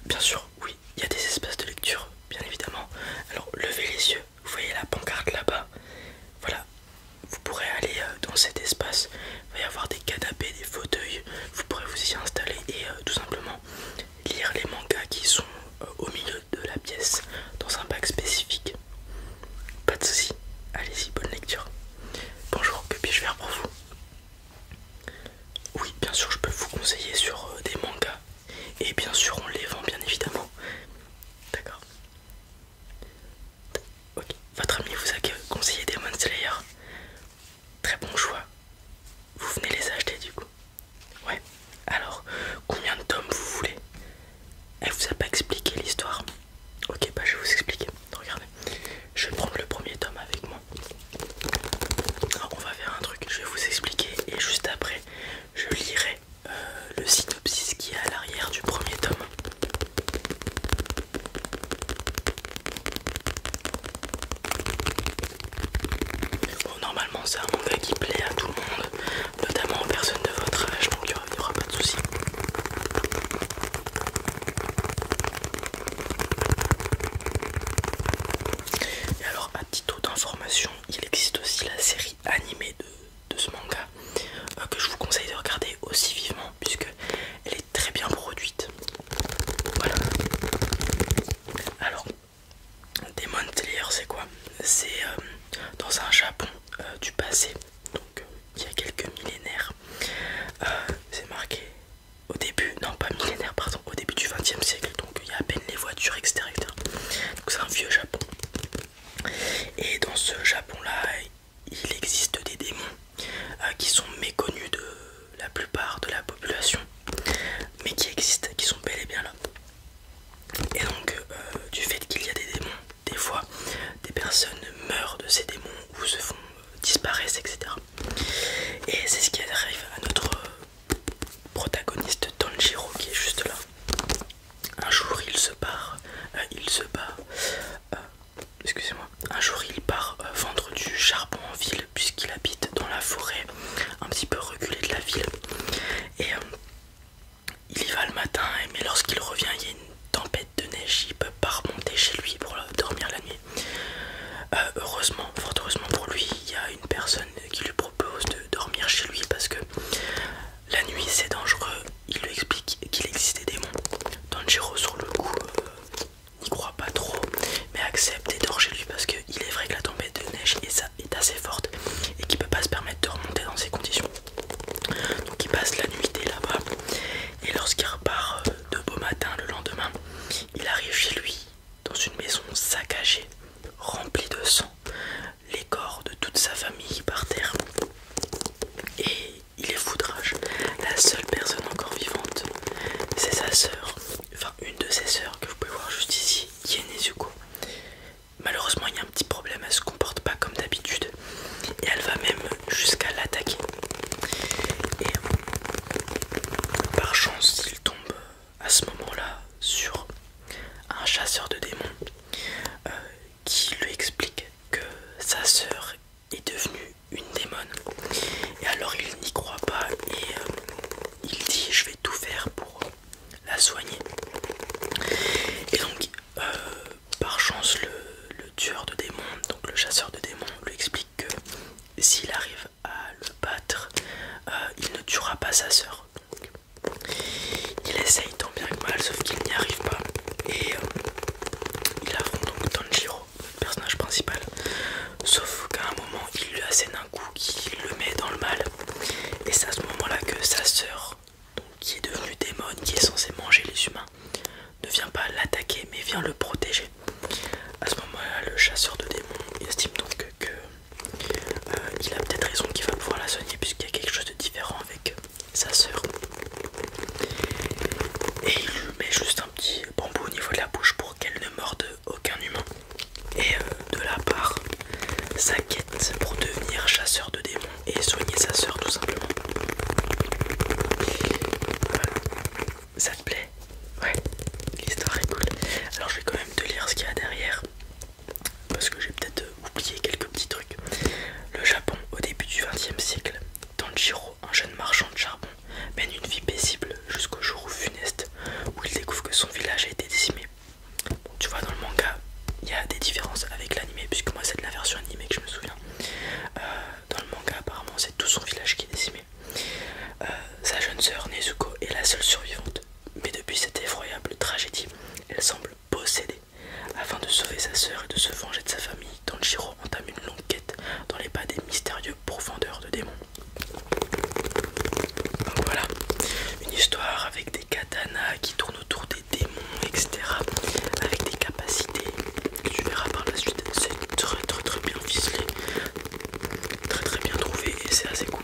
bien sûr, oui, il y a des espaces de lecture, bien évidemment. Alors levez les yeux, vous voyez la pancarte là-bas. Voilà, vous pourrez aller dans cet espace. Il va y avoir des canapés, des fauteuils. Vous pourrez vous y installer et tout simplement lire les mangas qui sont au milieu de la pièce dans un bac spécifique. Pas de soucis, allez-y, bonne lecture. Bonjour, que puis-je faire pour vous? Oui, bien sûr, je peux vous conseiller sur des mangas. Et bien sûr, on les vend, bien évidemment. D'accord. Ok, votre ami vous a conseillé Demon Slayer. Très bon choix. Vous venez les acheter du coup. Ouais. Alors, combien de tomes vous voulez? Elle vous a pas expliqué l'histoire? Ok, bah je vais vous expliquer. Regardez, je vais prendre le premier tome avec moi. Alors, on va faire un truc, je vais vous expliquer et juste après, je lirai le synopsis qui est à l'arrière du premier tome. Bon, normalement, c'est un manga qui plaît à tout le monde, notamment aux personnes de votre âge, donc il n'y aura pas de soucis. Et alors, à titre d'information, il existe aussi la série animée de ce manga que je vous conseille de regarder aussi vivement puisque elle est très bien produite. Voilà. Alors, Demon Slayer, c'est quoi? C'est dans un Japon du passé, donc il y a quelques millénaires. C'est marqué au début, non pas millénaire, pardon, au début du XXe siècle, donc il y a à peine les voitures, etc. Donc c'est un vieux Japon. Et dans ce Japon-là, il existe des démons qui sont méconnus de la plupart de la population, mais qui existent, qui sont bel et bien là. Et donc, du fait qu'il y a des démons, des fois, des personnes meurent de ces démons ou se font disparaissent, etc. Et c'est ce qui arrive à notre protagoniste Tanjiro qui est juste là. Un jour, excusez-moi. Un jour, il part vendre du charbon en ville puisqu'il habite dans la forêt, un petit peu reculée de la ville. Et il y va le matin, mais lorsqu'il revient, il y a une tempête de neige. Il peut pas remonter chez lui pour dormir la nuit. Heureusement, fort heureusement pour lui, il y a une personne qui lui propose de dormir chez lui parce que la nuit c'est dangereux. Il lui explique qu'il existe des démons. Tanjiro sur le coup n'y croit pas trop, mais accepte et dort chez lui parce qu'il est vrai que la tempête de neige est assez forte et qu'il peut pas se permettre de remonter dans ces conditions. Donc il passe la nuitée là-bas et lorsqu'il repart de beau matin le lendemain, il arrive chez lui dans une maison saccagée, remplie de sang, les corps de toute sa famille par terre. Et il est foudrage. La seule personne encore vivante, c'est sa sœur, enfin une de ses sœurs que vous pouvez voir juste ici, qui est Nezuko. Malheureusement, il y a un petit problème, elle se comporte pas comme d'habitude et elle va même jusqu'à l'attaquer. Et par chance, il tombe à ce moment-là sur un chasseur de démons qui lui explique que sa sœur est devenue une démone. Et alors il n'y croit pas et il dit je vais tout faire pour la soigner. Et donc par chance le tueur de démons, donc le chasseur de démons, lui explique que s'il arrive à le battre, il ne tuera pas sa sœur. Donc, il essaye tant bien que mal, sauf qu'il n'y arrive pas. Et il affronte donc Tanjiro, le personnage principal. Sauf qu'à un moment, il lui assène un coup qui le met dans le mal. Et c'est à ce moment-là que sa sœur, qui est devenue démon, qui est censée manger les humains, ne vient pas l'attaquer, mais vient le protéger. À ce moment-là, le chasseur de démons estime donc que il a peut-être raison qu'il va pouvoir la soigner puisqu'il y a quelque chose de différent avec sa sœur. Et il lui met jeune sœur Nezuko est la seule survivante. Mais depuis cette effroyable tragédie, elle semble possédée. Afin de sauver sa sœur et de se venger de sa famille, Tanjiro entame une longue quête dans les pas des mystérieux pourfendeurs de démons. Donc voilà, une histoire avec des katanas qui tournent autour des démons, etc. Avec des capacités que tu verras par la suite. C'est très bien ficelé, très bien trouvé et c'est assez cool.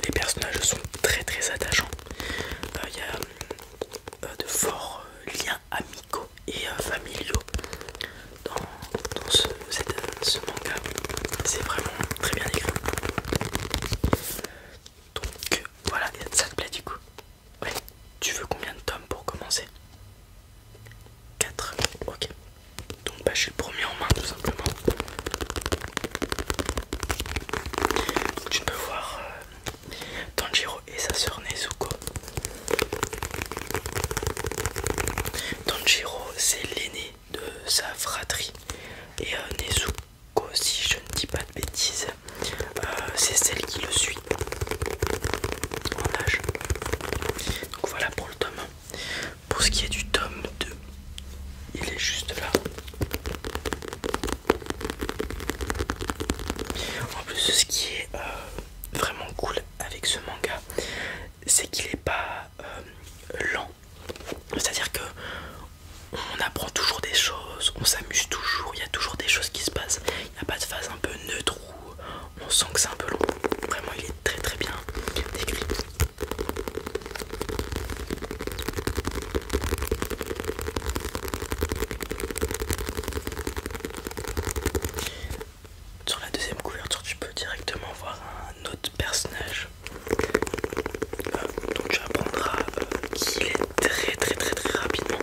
Les personnages sont très attachants. Il y a de forts liens amicaux et familiaux dans ce manga. C'est vraiment très bien écrit. Donc voilà, ça te plaît du coup? Ouais. Tu veux combien de tomes pour commencer? 4. Ok. Donc bah je suis le premier en main tout simplement. Tu peux voir Tanjiro et sa sœur Nezuko. Tanjiro c'est l'aîné de sa fratrie et Nezuko, si je ne dis pas de bêtises, c'est celle qui le suit en âge. Donc voilà pour le tome 1. Pour ce qui est du tome 2, il est juste là. En plus, ce qui est vraiment cool avec ce manga, c'est qu'il n'est pas lent. C'est-à-dire que on apprend toujours des choses, on s'amuse toujours, il y a toujours des choses qui se passent. Il n'y a pas de phase un peu neutre où on sent que c'est un peu long. Vraiment, il est très bien écrit. Sur la deuxième couverture, tu peux directement voir un autre personnage dont tu apprendras qu'il est très rapidement.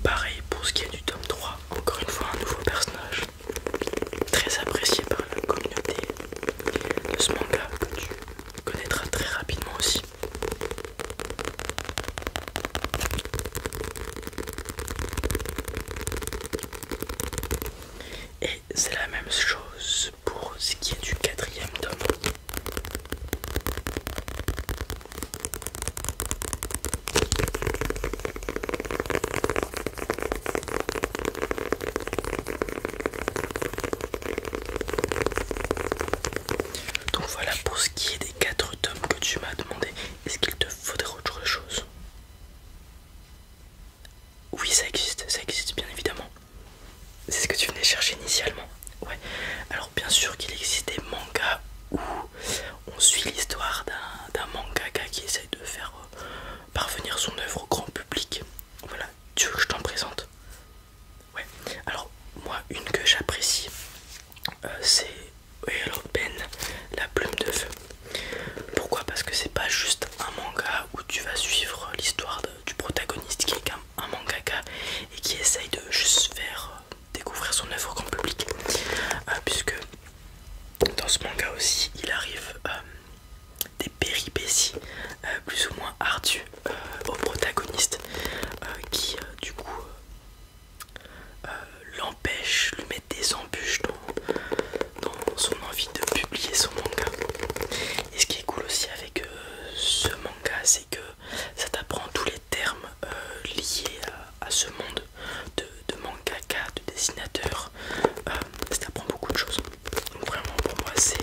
Pareil pour ce qui est du tome 3, encore une fois un nouveau personnage très apprécié par la communauté de ce manga que tu connaîtras très rapidement aussi. Et c'est la même chose pour ce qui est du 4e tome. Donc voilà pour ce qui est des 4 tomes que tu m'as demandé. Est-ce qu'il te faudrait autre chose? Oui, ça existe bien évidemment. C'est ce que tu venais chercher initialement. Ouais. Alors bien sûr qu'il existe des mangas où on suit l'histoire d'un mangaka qui essaye de faire parvenir son œuvre au grand public. Voilà, tu veux que je t'en présente? Ouais. Alors moi, une que j'apprécie, c'est Yellow Pen, la plume de feu. Pourquoi? Parce que c'est pas juste un manga où tu vas suivre l'histoire du protagoniste qui est un mangaka et qui essaye de juste faire découvrir son œuvre au grand public, puisque dans ce manga aussi il arrive des péripéties plus ou moins ardues au protagoniste qui du coup l'empêche, lui met des embûches dans son envie de publier son manga. Et ce qui est cool aussi avec ce manga, c'est que ça t'apprend tous les termes liés à ce monde de mangaka, de dessinateur. Ça t'apprend beaucoup de choses. Donc vraiment pour moi c'est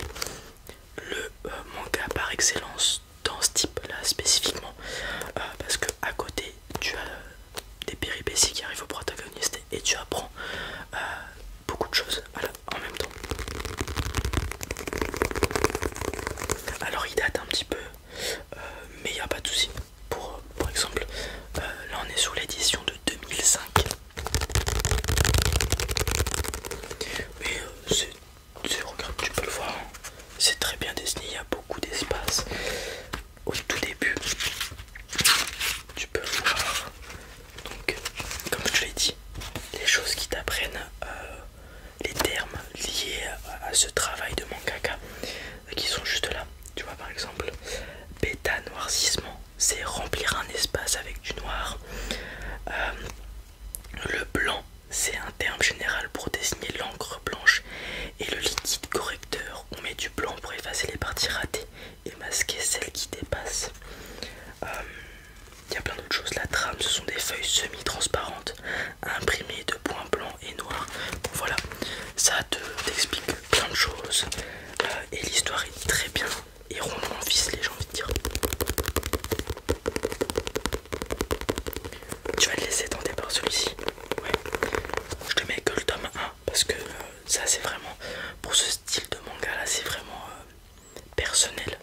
le manga par excellence dans ce type là spécifiquement, parce que à côté tu as des péripéties qui arrivent au protagoniste et tu apprends beaucoup de choses en même temps. Alors il date un petit peu, mais il n'y a pas de souci. Par exemple, là on est sous l'édition de 2005. Mais regarde, tu peux le voir, hein. C'est très bien dessiné, il y a beaucoup d'espace. Au tout début, tu peux voir, donc comme je te l'ai dit, les choses qui t'apprennent, les termes liés à ce travail de mangaka qui sont juste là. Tu vois par exemple, bêta noircissement, c'est remplir un espace avec du noir. Le blanc, c'est un terme général pour désigner l'encre blanche et le liquide correcteur feuille semi-transparente imprimée de points blancs et noirs. Donc voilà, ça t'explique plein de choses et l'histoire est très bien et rondement ficelée, j'ai envie de dire. Tu vas le laisser tenter par celui-ci. Ouais. Je te mets que le tome 1 parce que ça c'est vraiment, pour ce style de manga là, c'est vraiment personnel.